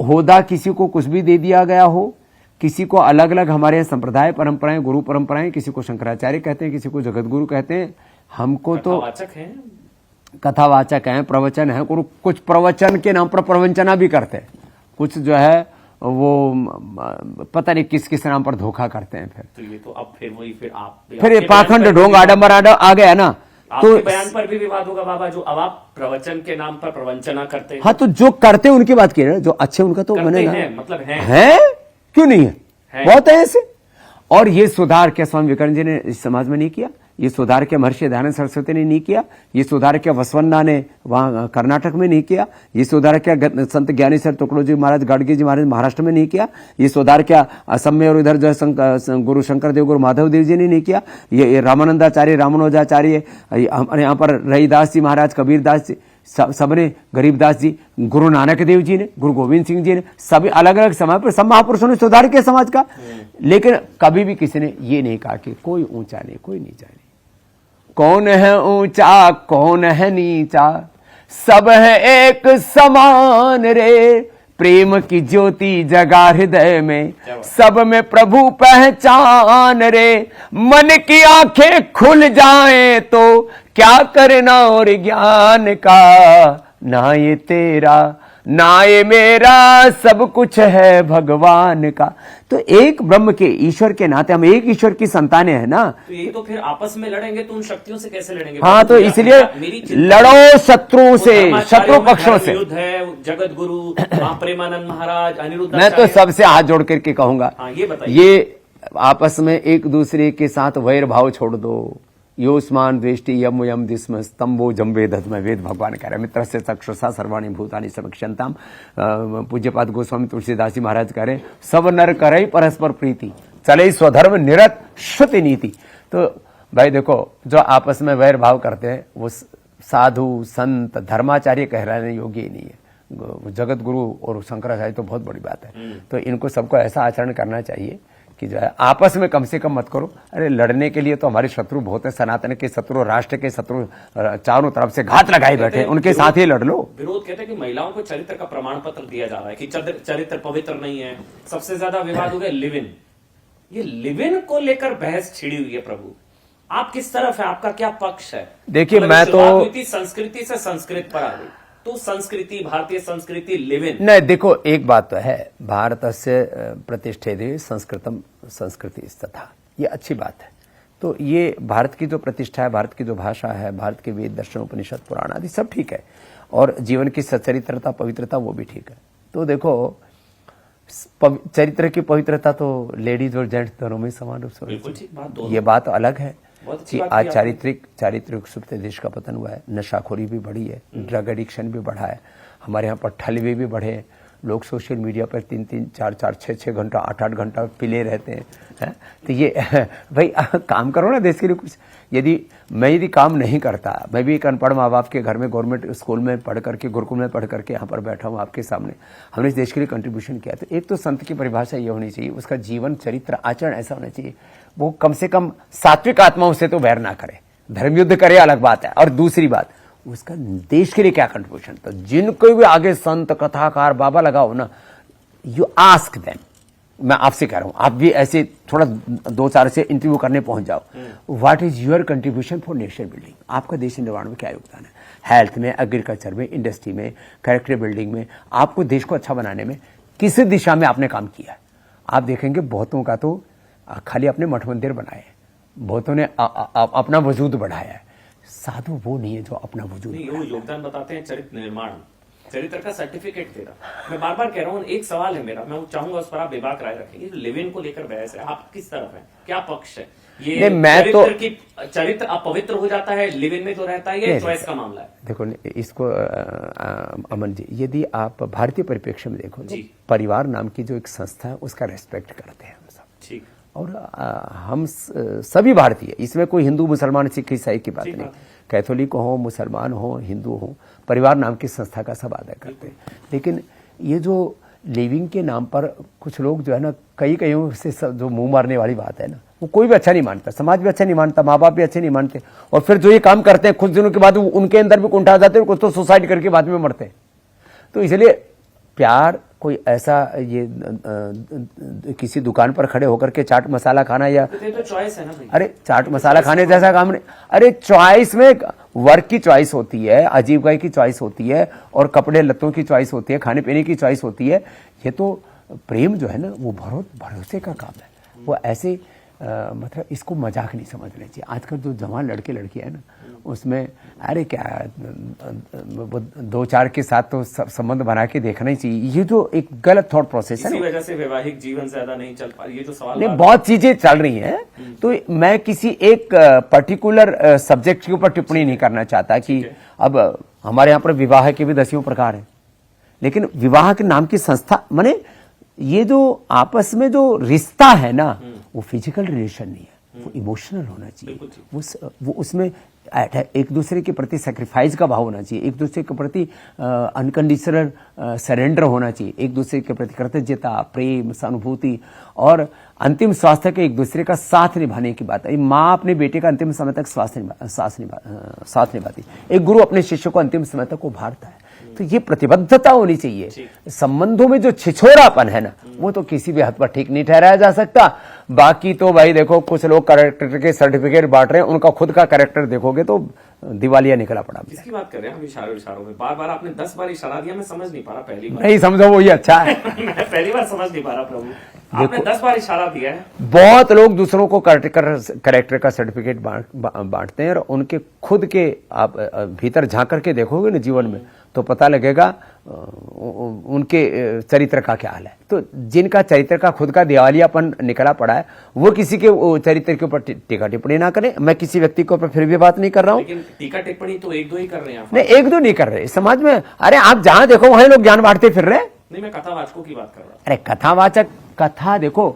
होदा किसी को कुछ भी दे दिया गया हो, किसी को अलग अलग हमारे संप्रदाय परंपराएं गुरु परंपराएं, किसी को शंकराचार्य कहते हैं, किसी को जगत गुरु कहते हैं। हमको तो कथावाचक हैं, प्रवचन है, कुछ प्रवचन के नाम पर प्रवंचना भी करते हैं, कुछ जो है वो पता नहीं किस किस नाम पर धोखा करते हैं। फिर तो ये तो अब फिर ये पाखंड ढोंग आडम्बर आ गया ना। तो बयान पर भी विवाद होगा बाबा, जो अब आप प्रवचन के नाम पर प्रवंचना करते हैं। हाँ, तो जो करते हैं उनकी बात की रहे, जो अच्छे उनका तो मैंने मतलब है क्यों नहीं है, बहुत है ऐसे। और ये सुधार क्या स्वामी विवेकानंद जी ने इस समाज में नहीं किया, ये सुधार के महर्षि दयानंद सरस्वती ने नहीं किया, ये सुधार क्या वसवन्ना ने वहां कर्नाटक में नहीं किया, ये सुधार क्या संत ज्ञानेश्वर तुकडोजी महाराज गाडगे जी महाराज महाराष्ट्र में नहीं किया, ये सुधार क्या असम में और इधर जो गुरु शंकर देव गुरु माधव देव जी ने नहीं किया, ये रामानंदाचार्य रामानुजाचार्य हमारे यहाँ पर रहीदास जी महाराज कबीर दास जी सबने, गरीबदास जी, गुरु नानक देव जी ने, गुरु गोविंद सिंह जी ने, सभी अलग अलग समय पर सब महापुरुषों ने सुधार किया समाज का। लेकिन कभी भी किसी ने ये नहीं कहा कि कोई ऊंचा नहीं कोई नीचा नहीं, कौन है ऊंचा कौन है नीचा, सब है एक समान रे, प्रेम की ज्योति जगा हृदय में, सब में प्रभु पहचान रे, मन की आंखें खुल जाएं तो क्या करना और ज्ञान का, ना ये तेरा ना ये मेरा सब कुछ है भगवान का। तो एक ब्रह्म के ईश्वर के नाते हम एक ईश्वर की संतानें हैं ना। तो ये तो फिर आपस में लड़ेंगे तो उन शक्तियों से कैसे लड़ेंगे? हाँ, तो इसलिए लड़ो शत्रुओं से, शत्रु पक्षों से। युद्ध है, जगत गुरु प्रेमानंद महाराज, अनिरुद्ध। मैं तो सबसे हाथ जोड़ करके कहूंगा, ये बताइए, ये आपस में एक दूसरे के साथ वैर भाव छोड़ दो। योस्मान द्वेष्टि यम यम दिस्म स्तंभो जम्बे दधम, वेद भगवान कह रहे मित्र से चक्षुषा सर्वाणी भूतानि समक्षंताम। पूज्यपाद गोस्वामी तुलसीदास जी महाराज कह रहे सब नर करे परस्पर प्रीति, चले स्वधर्म निरत श्रुति नीति। तो भाई देखो, जो आपस में वैर भाव करते हैं वो साधु संत धर्माचार्य कहलाने योग्य ही नहीं है। जगत गुरु और शंकराचार्य तो बहुत बड़ी बात है। तो इनको सबको ऐसा आचरण करना चाहिए कि जो है आपस में कम से कम मत करो। अरे लड़ने के लिए तो हमारे शत्रु बहुत है, सनातन के शत्रु, राष्ट्र के शत्रु चारों तरफ से घात लगाए बैठे, उनके साथ ही लड़ लो। विरोध कहते हैं कि महिलाओं को चरित्र का प्रमाण पत्र दिया जा रहा है कि चरित्र पवित्र नहीं है। सबसे ज्यादा विवाद हो गया लिव इन, ये लिव इन को लेकर बहस छिड़ी हुई है। प्रभु आप किस तरफ है, आपका क्या पक्ष है? देखिए मैं तो संस्कृति से संस्कृत पर आ गई, तो संस्कृति भारतीय संस्कृति लिव इन नहीं। देखो एक बात तो है, भारत से प्रतिष्ठित संस्कृतम संस्कृति तथा, ये अच्छी बात है। तो ये भारत की जो प्रतिष्ठा है, भारत की जो भाषा है, भारत के वेद दर्शन उपनिषद पुराण आदि सब ठीक है, और जीवन की सच्चरित्रता पवित्रता वो भी ठीक है। तो देखो चरित्र की पवित्रता तो लेडीज और जेंट्स दोनों में समान रूप से, ये बात अलग है कि आज चारित्रिक सुप्त देश का पतन हुआ है, नशाखोरी भी बढ़ी है, ड्रग एडिक्शन भी बढ़ा है, हमारे यहाँ पर ठलवे भी बढ़े हैं, लोग सोशल मीडिया पर 3-3, 4-4, 6-6 घंटा 8-8 घंटा पिले रहते हैं। तो ये भाई काम करो ना देश के लिए कुछ। यदि काम नहीं करता, मैं भी एक अनपढ़ माँ बाप के घर में गवर्नमेंट स्कूल में पढ़ करके, गुरुकुल में पढ़ करके यहाँ पर बैठा हूँ आपके सामने, हमने इस देश के लिए कंट्रीब्यूशन किया। तो एक तो संत की परिभाषा ये होनी चाहिए, उसका जीवन चरित्र आचरण ऐसा होना चाहिए, वो कम से कम सात्विक आत्माओं से तो वैर ना करे, धर्म युद्ध करे अलग बात है। और दूसरी बात, उसका देश के लिए क्या कंट्रीब्यूशन। तो जिनको भी आगे संत कथाकार बाबा लगाओ ना, यू आस्क देम, मैं आपसे कह रहा हूं, आप भी ऐसे थोड़ा 2-4 से इंटरव्यू करने पहुंच जाओ, what is your contribution for nation building, आपका देश निर्माण में क्या योगदान है, हेल्थ में, एग्रीकल्चर में, इंडस्ट्री में, कैरेक्टर बिल्डिंग में, आपको देश को अच्छा बनाने में किस दिशा में आपने काम किया है। आप देखेंगे बहुतों का तो खाली अपने मठ मंदिर बनाए, बहुतों ने अपना वजूद बढ़ाया है, साधु वो नहीं है जो अपना वजूद नहीं, वो योगदान बताते हैं चरित्र निर्माण, चरित्र का सर्टिफिकेट दे रहा। मैं बार बार कह रहा हूँ, एक सवाल है मेरा, मैं चाहूंगा उस पर आप बेबाक राय रखेंगे। लिव इन को लेकर बहस है, आप किस तरफ हैं, क्या पक्ष है? ये चरित्र अपवित्र हो जाता है, लिव इन में तो रहता है, ये चॉइस का मामला है। देखो इसको अमन जी, यदि आप भारतीय परिप्रेक्ष्य में देखो तो परिवार नाम की जो एक संस्था है उसका रेस्पेक्ट करते हैं हम सब, ठीक, और हम सभी भारतीय, इसमें कोई हिंदू मुसलमान सिख ईसाई की बात नहीं, कैथोलिक हो, मुसलमान हो, हिंदू हो, परिवार नाम की संस्था का सब आदर करते हैं। लेकिन ये जो लिविंग के नाम पर कुछ लोग जो है ना, कईयों से जो मुंह मारने वाली बात है ना, वो कोई भी अच्छा नहीं मानता, समाज भी अच्छा नहीं मानता, माँ बाप भी अच्छे नहीं मानते, और फिर जो ये काम करते हैं कुछ दिनों के बाद उनके अंदर भी कुंठा आ जाते हैं, कुछ तो सुसाइड करके बाद में मरते हैं। तो इसलिए प्यार कोई ऐसा ये किसी दुकान पर खड़े होकर के चाट मसाला खाना या तो चॉइस है ना भाई। अरे चाट मसाला खाने जैसा काम नहीं। अरे चॉइस में वर्क की चॉइस होती है, आजीविका की चॉइस होती है, और कपड़े लत्तों की चॉइस होती है, खाने पीने की चॉइस होती है। ये तो प्रेम जो है ना, वो भरोसे का काम है। वो ऐसे मतलब इसको मजाक नहीं समझना चाहिए। आजकल जो जवान लड़के लड़कियां है ना, उसमें अरे क्या दो चार के साथ तो संबंध बना के देखना ही चाहिए। ये जो एक गलत थॉट प्रोसेस है, इसी वजह से वैवाहिक जीवन ज्यादा नहीं चल पा रही। ये जो सवाल नहीं, बहुत चीजें चल रही हैं। तो मैं किसी एक पर्टिकुलर सब्जेक्ट के ऊपर टिप्पणी नहीं करना चाहता कि अब हमारे यहाँ पर विवाह के भी 10 प्रकार है, लेकिन विवाह के नाम की संस्था, माने ये जो आपस में जो रिश्ता है ना, वो फिजिकल रिलेशन नहीं है, वो इमोशनल होना चाहिए। वो उसमें एक दूसरे के प्रति सैक्रिफाइस का भाव होना चाहिए, एक दूसरे के प्रति अनकंडीशनल सरेंडर होना चाहिए, एक दूसरे के प्रति कृतज्ञता, प्रेम, सहानुभूति, और अंतिम स्वास्थ्य के एक दूसरे का साथ निभाने की बात है। माँ अपने बेटे का अंतिम समय तक साथ निभाती, एक गुरु अपने शिष्य को अंतिम समय तक उभारता है। तो ये प्रतिबद्धता होनी चाहिए। संबंधों में जो छिछोरापन है ना, वो तो किसी भी हद पर ठीक नहीं ठहराया जा सकता। बाकी तो भाई देखो, कुछ लोग कैरेक्टर के सर्टिफिकेट बांट रहे हैं, उनका खुद का कैरेक्टर देखोगे तो दिवालिया निकला पड़ा। किसकी बात कर रहे हैं हम? इशारों में बार बार आपने 10 बार इशारा दिया, मैं समझ नहीं पा रहा। पहली बार नहीं समझो, वो ये अच्छा है। मैं पहली बार समझ नहीं पा रहा प्रभु, आपने 10 बार इशारा दिया है। बहुत लोग दूसरों को कैरेक्टर का सर्टिफिकेट बांटते हैं, और उनके खुद के आप भीतर झांक करके देखोगे ना जीवन में, तो पता लगेगा उनके चरित्र का क्या हाल है। तो जिनका चरित्र का खुद का दिवालियापन निकला पड़ा है, वो किसी के चरित्र के ऊपर टीका टिप्पणी ना करें। मैं किसी व्यक्ति के ऊपर फिर भी बात नहीं कर रहा हूँ, लेकिन टीका टिप्पणी तो 1-2 ही कर रहे हैं। नहीं, 1-2 नहीं कर रहे समाज में। अरे आप जहां देखो वहीं लोग ज्ञान बांटते फिर रहे। नहीं, मैं कथावाचकों की बात कर रहा हूँ। अरे कथावाचक, कथा देखो,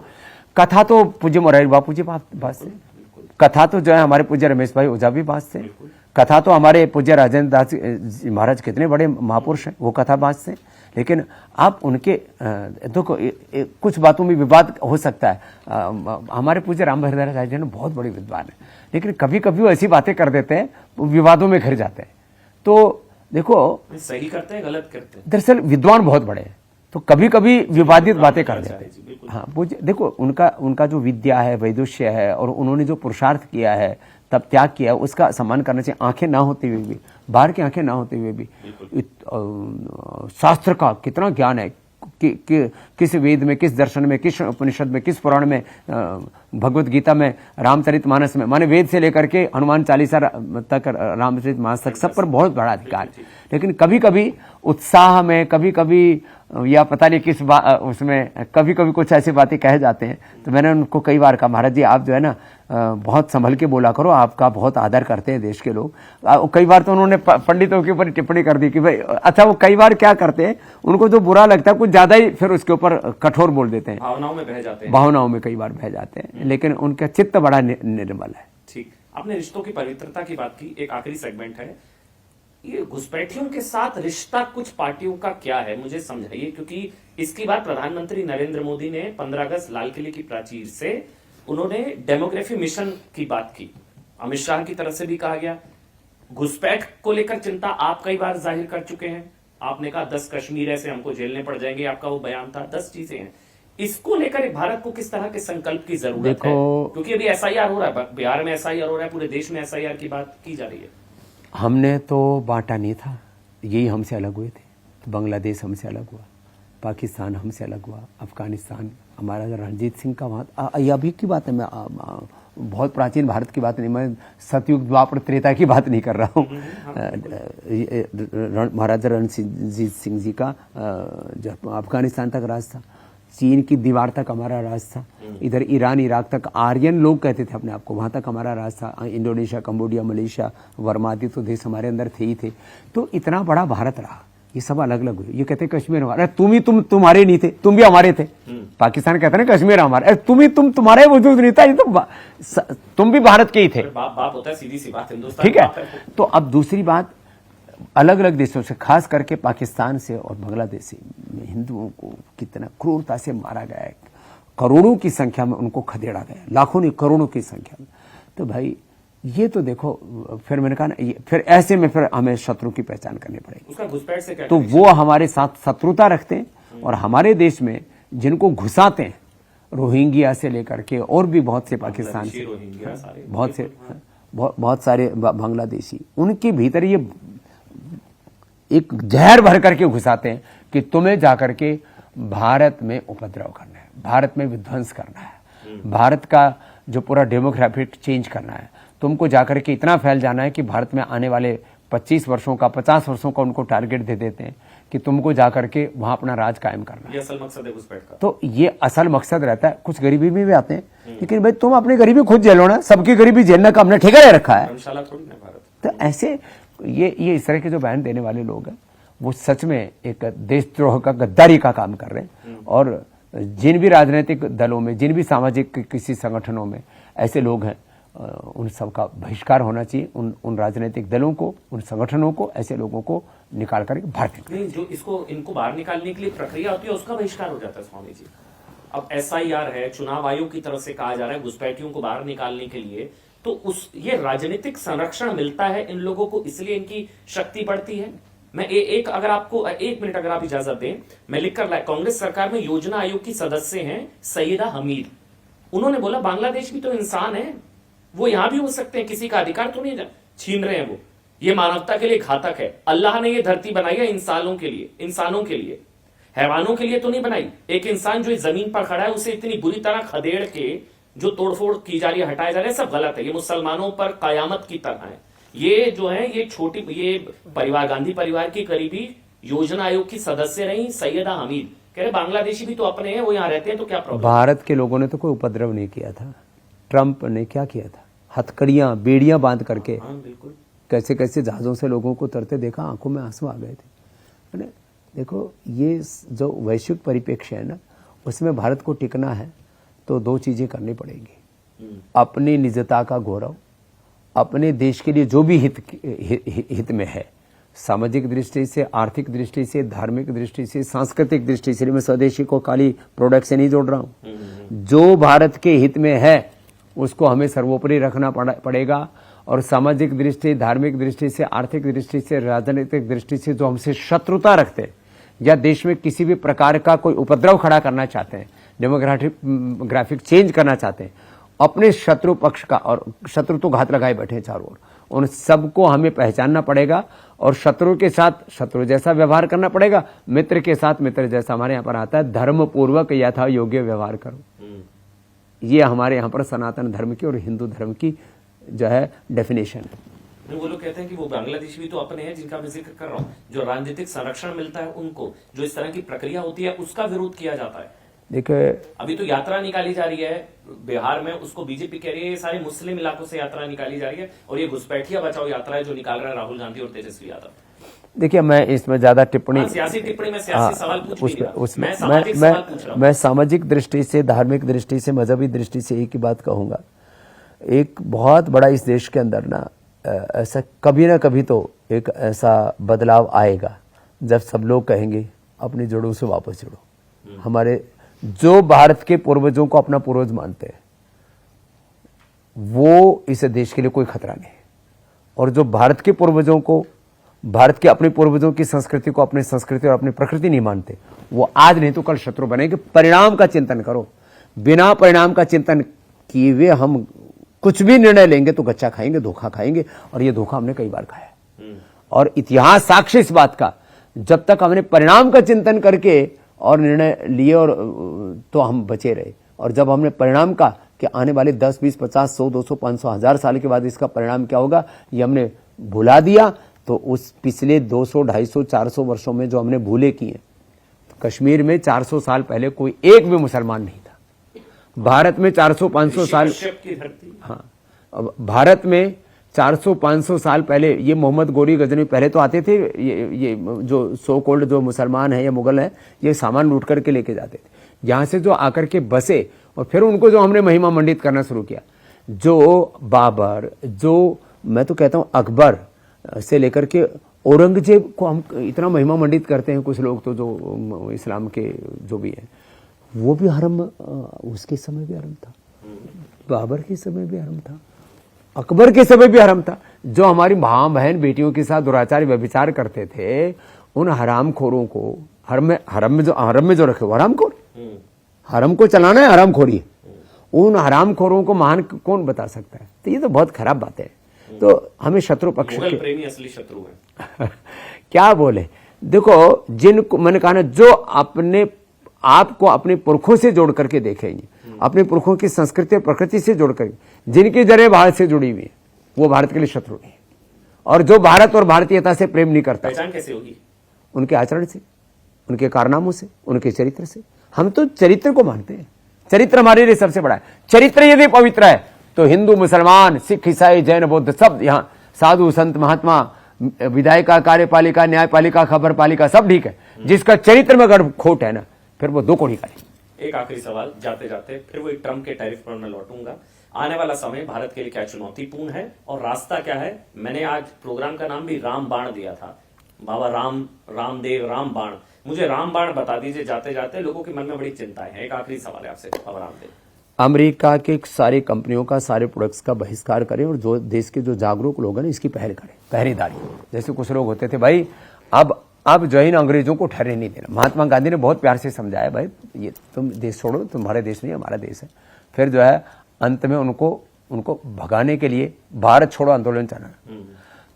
कथा तो पूज्य मोरारी बापू जी बात से, कथा तो जो है हमारे पूज्य रमेश भाई ओझा भी बात से, कथा तो हमारे पूज्य राजेंद्र दास जी महाराज कितने बड़े महापुरुष हैं, वो कथा बात से। लेकिन आप उनके देखो कुछ बातों में विवाद हो सकता है। हमारे पूज्य राम भद्राचार्य जी बहुत बड़े विद्वान हैं, लेकिन कभी कभी वो ऐसी बातें कर देते हैं, वो विवादों में घिर जाते हैं। तो देखो, सही करते हैं, गलत करते हैं। दरअसल विद्वान बहुत बड़े हैं, तो कभी कभी विवादित बातें कर देते हैं। हाँ, देखो उनका जो विद्या है, वैदुष्य है, और उन्होंने जो पुरुषार्थ किया है, तब त्याग किया, उसका सम्मान करना चाहिए। आंखें ना होते हुए भी, बाहर की आंखें ना होते हुए भी शास्त्र का कितना ज्ञान है, किस वेद में, किस दर्शन में, किस उपनिषद में, किस पुराण में, भगवत गीता में, रामचरितमानस में, माने वेद से लेकर के हनुमान चालीसा तक, रामचरितमानस तक, सब पर बहुत बड़ा अधिकार है। लेकिन कभी कभी उत्साह में, कभी कभी या पता नहीं किस उसमें कभी कभी कुछ ऐसी बातें कह जाते हैं। तो मैंने उनको कई बार कहा, महाराज जी आप जो है ना बहुत संभल के बोला करो, आपका बहुत आदर करते हैं देश के लोग। कई बार तो उन्होंने पंडितों के ऊपर टिप्पणी कर दी कि भाई अच्छा, वो कई बार क्या करते हैं, उनको जो बुरा लगता है कुछ ज्यादा ही फिर उसके ऊपर कठोर बोल देते हैं, भावनाओं में बह जाते हैं। भावनाओं में कई बार बह जाते हैं, लेकिन उनका चित्त बड़ा निर्मल है। ठीक, आपने रिश्तों की पवित्रता की बात की। एक आखिरी सेगमेंट है, ये घुसपैठियों के साथ रिश्ता कुछ पार्टियों का क्या है, मुझे समझाइए। क्योंकि इसकी बात प्रधानमंत्री नरेंद्र मोदी ने 15 अगस्त लाल किले की प्राचीर से, उन्होंने डेमोग्राफी मिशन की बात की, अमित शाह की तरफ से भी कहा गया। घुसपैठ को लेकर चिंता आप कई बार जाहिर कर चुके हैं। आपने कहा 10 कश्मीर ऐसे हमको झेलने पड़ जाएंगे, आपका वो बयान था। 10 चीजें हैं। इसको लेकर भारत को किस तरह के संकल्प की जरूरत है? क्योंकि अभी एसआईआर हो रहा है, बिहार में एसआईआर हो रहा है, पूरे देश में एसआईआर की बात की जा रही है। हमने तो बांटा नहीं था, यही हमसे अलग हुए थे। तो बांग्लादेश हमसे अलग हुआ, पाकिस्तान हमसे अलग हुआ, अफगानिस्तान, हमारा रणजीत सिंह का वहाँ, ये अभी की बात है, मैं बहुत प्राचीन भारत की बात नहीं, मैं सतयुग द्वापर त्रेता की बात नहीं कर रहा हूँ। महाराजा रणजीत सिंह जी का जब अफगानिस्तान तक राज था, चीन की दीवार तक हमारा राज था, इधर ईरान इराक तक आर्यन लोग कहते थे अपने आप को, वहां तक हमारा राज था। इंडोनेशिया, कंबोडिया, मलेशिया, वर्मादी तो देश हमारे अंदर थे ही थे। तो इतना बड़ा भारत रहा, ये सब अलग अलग हुए। ये कहते कश्मीर हमारा, तुम्हारे नहीं थे, तुम भी हमारे थे। पाकिस्तान कहता है ना कश्मीर हमारा, तुम्हारा ही वजूद नहीं था, ये तो तुम भी भारत के ही थे। बाप होता है, सीधी सी बात, हिंदुस्तान ठीक है। तो अब दूसरी बात, अलग अलग देशों से, खास करके पाकिस्तान से और बांग्लादेश से हिंदुओं को कितना क्रूरता से मारा गया है, करोड़ों की संख्या में उनको खदेड़ा गया, लाखों नहीं करोड़ों की संख्या में। तो भाई ये तो देखो, फिर मैंने कहा ना, फिर ऐसे में फिर हमें शत्रु की पहचान करनी पड़ेगी। उसका घुसपैठ से क्या तो वो हमारे साथ शत्रुता रखते हैं और हमारे देश में जिनको घुसाते हैं, रोहिंग्या से लेकर के और भी बहुत से पाकिस्तान से, बहुत सारे बांग्लादेशी, उनके भीतर ये एक जहर भर करके घुसाते हैं कि तुम्हें जाकर के भारत में उपद्रव करना है, भारत में विध्वंस करना है, भारत का जो पूरा डेमोग्राफिक चेंज करना है, तुमको जाकर के इतना फैल जाना है कि भारत में आने वाले 25 वर्षों का 50 वर्षों का उनको टारगेट दे देते हैं कि तुमको जाकर के वहां अपना राज कायम करना है। ये असल मकसद है घुसपैठ का। तो ये असल मकसद रहता है। कुछ गरीबी में भी आते हैं, लेकिन भाई तुम अपनी गरीबी खुद झेलो ना, सबकी गरीबी झेलने का हमने ठेका ले रखा है। तो ऐसे ये इस तरह के जो बयान देने वाले लोग हैं वो सच में एक देशद्रोह का, गद्दारी का काम कर रहे हैं। और जिन भी राजनीतिक दलों में, जिन भी सामाजिक किसी संगठनों में ऐसे लोग हैं, उन सबका बहिष्कार होना चाहिए। उन राजनीतिक दलों को, उन संगठनों को, ऐसे लोगों को निकाल कर बाहर नहीं, जो इनको बाहर निकालने के लिए प्रक्रिया होती है उसका बहिष्कार हो जाता है स्वामी जी। अब SIR है, चुनाव आयोग की तरफ से कहा जा रहा है घुसपैठियों को बाहर निकालने के लिए, तो ये राजनीतिक संरक्षण मिलता है इन लोगों को, इसलिए इनकी शक्ति बढ़ती है। मैं अगर आपको 1 मिनट अगर आप इजाजत दें, मैं लिखकर लाया, कांग्रेस सरकार में योजना आयोग की सदस्य हैं सैयदा हमीद। उन्होंने बोला बांग्लादेश भी तो इंसान है, वो यहां भी हो सकते हैं, किसी का अधिकार तो नहीं छीन रहे हैं वो, ये मानवता के लिए घातक है। अल्लाह ने ये धरती बनाई है इंसानों के लिए, हैवानों के लिए तो नहीं बनाई। एक इंसान जो इस जमीन पर खड़ा है उसे इतनी बुरी तरह खदेड़ के जो तोड़फोड़ की जा रही है, हटाया जा रहा है, सब गलत है। ये मुसलमानों पर कयामत की तरह है। ये जो है ये परिवार, गांधी परिवार की करीबी योजना आयोग की सदस्य रही सैयदा हमीद, कह रहे बांग्लादेशी भी तो अपने हैं, वो यहाँ रहते हैं, तो क्या प्रॉब्लम। भारत के लोगों ने तो कोई उपद्रव नहीं किया था, ट्रंप ने क्या किया था, हथकड़ियां बेड़ियां बांध करके, हाँ, बिल्कुल, कैसे कैसे जहाजों से लोगों को तरते देखा, आंखों में आंसू आ गए थे। देखो ये जो वैश्विक परिप्रेक्ष्य है ना, उसमें भारत को टिकना है तो 2 चीजें करनी पड़ेंगी। अपनी निजता का गौरव, अपने देश के लिए जो भी हित में है, सामाजिक दृष्टि से, आर्थिक दृष्टि से, धार्मिक दृष्टि से, सांस्कृतिक दृष्टि से, मैं स्वदेशी को खाली प्रोडक्ट से नहीं जोड़ रहा हूं, जो भारत के हित में है उसको हमें सर्वोपरि रखना पड़ेगा। और सामाजिक दृष्टि, धार्मिक दृष्टि से, आर्थिक दृष्टि से, राजनीतिक दृष्टि से जो हमसे शत्रुता रखते हैं या देश में किसी भी प्रकार का कोई उपद्रव खड़ा करना चाहते हैं, डेमोग्राफिक चेंज करना चाहते हैं, अपने शत्रु पक्ष का, और शत्रु तो घात लगाए बैठे हैं चारों ओर, उन सबको हमें पहचानना पड़ेगा और शत्रु के साथ शत्रु जैसा व्यवहार करना पड़ेगा, मित्र के साथ मित्र जैसा। हमारे यहाँ पर आता है धर्म पूर्वक यथा योग्य व्यवहार करो। ये हमारे यहाँ पर सनातन धर्म की और हिंदू धर्म की जो है डेफिनेशन है। वो लोग कहते हैं कि वो बांग्लादेशी भी तो अपने हैं, जिनका मैं जिक्र कर रहा हूँ, जो राजनीतिक संरक्षण मिलता है उनको, जो इस तरह की प्रक्रिया होती है उसका विरोध किया जाता है। देखिए अभी तो यात्रा निकाली जा रही है बिहार में, उसको बीजेपी कह रही है ये सारे मुस्लिम इलाकों से यात्रा निकाली जा रही है, और ये घुसपैठिया बचाओ यात्रा है जो निकाल रहे हैं राहुल गांधी और तेजस्वी यादव। देखिए मैं इसमें ज्यादा टिप्पणी, सियासी टिप्पणी में सियासी सवाल पूछ नहीं रहा, मैं सामाजिक दृष्टि से, धार्मिक दृष्टि से, मजहबी दृष्टि से एक ही बात कहूंगा। एक बहुत बड़ा इस देश के अंदर ना ऐसा कभी ना कभी तो एक ऐसा बदलाव आएगा जब सब लोग कहेंगे अपनी जड़ों से वापस जुड़ो। हमारे जो भारत के पूर्वजों को अपना पूर्वज मानते हैं वो इस देश के लिए कोई खतरा नहीं, और जो भारत के पूर्वजों को, भारत के अपने पूर्वजों की संस्कृति को अपनी संस्कृति और अपनी प्रकृति नहीं मानते, वो आज नहीं तो कल शत्रु बनेंगे। परिणाम का चिंतन करो, बिना परिणाम का चिंतन किए हुए हम कुछ भी निर्णय लेंगे तो गच्चा खाएंगे, धोखा खाएंगे, और ये धोखा हमने कई बार खाया। और इतिहास साक्ष्य इस बात का, जब तक हमने परिणाम का चिंतन करके और निर्णय लिए और तो हम बचे रहे, और जब हमने परिणाम का कि आने वाले 10, 20, 50, 100, 200, 500, 1000 साल के बाद इसका परिणाम क्या होगा ये हमने भुला दिया, तो उस पिछले 200, 250, 400 वर्षों में जो हमने भूले किए, तो कश्मीर में 400 साल पहले कोई एक भी मुसलमान नहीं था। भारत में 400-500 साल, हाँ, भारत में 400-500 साल पहले ये मोहम्मद गोरी गजनवी पहले तो आते थे, ये जो सो कॉल्ड जो मुसलमान है या मुगल है, ये सामान लूट करके लेके जाते थे। यहाँ से जो आकर के बसे और फिर उनको जो हमने महिमा मंडित करना शुरू किया, जो बाबर, जो मैं तो कहता हूँ अकबर से लेकर के औरंगजेब को हम इतना महिमा मंडित करते हैं कुछ लोग, तो जो इस्लाम के जो भी हैं, वो भी हरम उसके समय भी हरम था, बाबर के समय भी हरम था, अकबर के समय भी हरम था। जो हमारी माँ बहन बेटियों के साथ दुराचार व्यभिचार करते थे, उन हरामखोरों को हरम में जो रखे, वो हरामखोर, हरम को चलाना है हरामखोरी। उन हरामखोरों को महान कौन बता सकता है? तो ये तो बहुत खराब बात है। तो हमें शत्रु पक्ष के प्रेमी असली शत्रु है। क्या बोले, देखो जिनको मैंने कहा ना, जो अपने आपको अपने पुरखों से जोड़ करके देखेंगे, अपने पुरखों की संस्कृति और प्रकृति से जोड़ करके, जिनकी जड़ें भारत से जुड़ी हुई है, वो भारत के लिए शत्रु नहीं है। और जो भारत और भारतीयता से प्रेम नहीं करता, पहचान कैसे होगी? उनके आचरण से, उनके कारनामों से, उनके चरित्र से। हम तो चरित्र को मानते हैं, चरित्र हमारे लिए सबसे बड़ा है। चरित्र यदि पवित्र है तो हिंदू, मुसलमान, सिख, ईसाई, जैन, बौद्ध सब यहाँ, साधु, संत, महात्मा, विधायिका, कार्यपालिका, न्यायपालिका, खबरपालिका, सब ठीक है। जिसका चरित्र में अगर खोट है ना, फिर वो दो कोड़ी का है। एक आखिरी सवाल जाते जाते, फिर वो ट्रंप के टैरिफ पर मैं लौटूंगा। आने वाला समय भारत के लिए क्या चुनौतीपूर्ण है और रास्ता क्या है? मैंने आज प्रोग्राम का नाम भी राम बाण दिया था, बाबा रामदेव राम बाण। मुझे राम बाण बता दीजिए जाते जाते, लोगों के मन में बड़ी चिंताएं हैं। एक आखिरी सवाल है आपसे बाबा रामदेव। अमेरिका के सारी कंपनियों का, सारे प्रोडक्ट्स का बहिष्कार करें और जो देश के जो जागरूक लोग हैं ना, इसकी पहल करें, पहरेदारी। जैसे कुछ लोग होते थे, भाई अब जो है इन अंग्रेजों को ठहरने नहीं देना। महात्मा गांधी ने बहुत प्यार से समझाया, भाई ये तुम देश छोड़ो, तुम्हारे देश नहीं हमारा देश है। फिर जो है अंत में उनको भगाने के लिए भारत छोड़ो आंदोलन चला।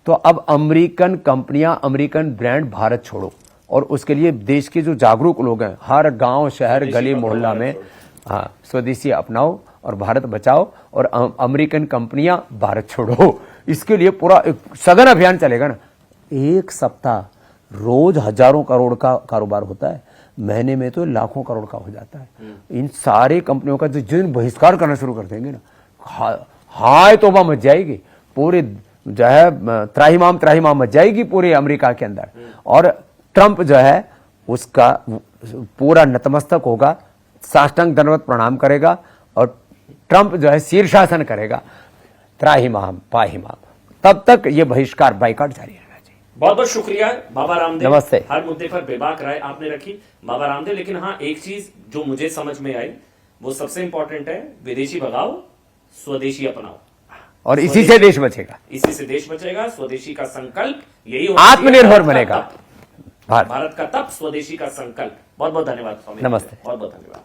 तो अब अमेरिकन कंपनियां, अमेरिकन ब्रांड भारत छोड़ो, और उसके लिए देश के जो जागरूक लोग हैं, हर गांव, शहर, गली, मोहल्ला में हाँ स्वदेशी अपनाओ और भारत बचाओ, और अमेरिकन कंपनियां भारत छोड़ो। इसके लिए पूरा एक सघन अभियान चलेगा ना। एक सप्ताह रोज हजारों करोड़ का कारोबार होता है, महीने में तो लाखों करोड़ का हो जाता है। इन सारे कंपनियों का जो जिन बहिष्कार करना शुरू कर देंगे ना, हाय तौबा मच जाएगी, पूरे जो है त्राहिमाम मच जाएगी पूरे अमेरिका के अंदर। और ट्रंप जो है उसका पूरा नतमस्तक होगा, साष्टांग दंडवत प्रणाम करेगा, और ट्रंप जो है शीर्षासन करेगा, त्राहिमाम पाहिमाम। तब तक ये बहिष्कार, बाइकाट जारी रहना चाहिए। बहुत बहुत शुक्रिया बाबा रामदेव। नमस्ते। हर मुद्दे पर बेबाक राय आपने रखी बाबा रामदेव। लेकिन हाँ, एक चीज जो मुझे समझ में आई, वो सबसे इंपॉर्टेंट है, विदेशी भगाओ, स्वदेशी अपनाओ, और इसी से देश बचेगा, इसी से देश बचेगा। स्वदेशी का संकल्प यही, आत्मनिर्भर बनेगा भारत का तप, स्वदेशी का संकल्प। बहुत बहुत धन्यवाद स्वामी, नमस्ते। बहुत बहुत धन्यवाद।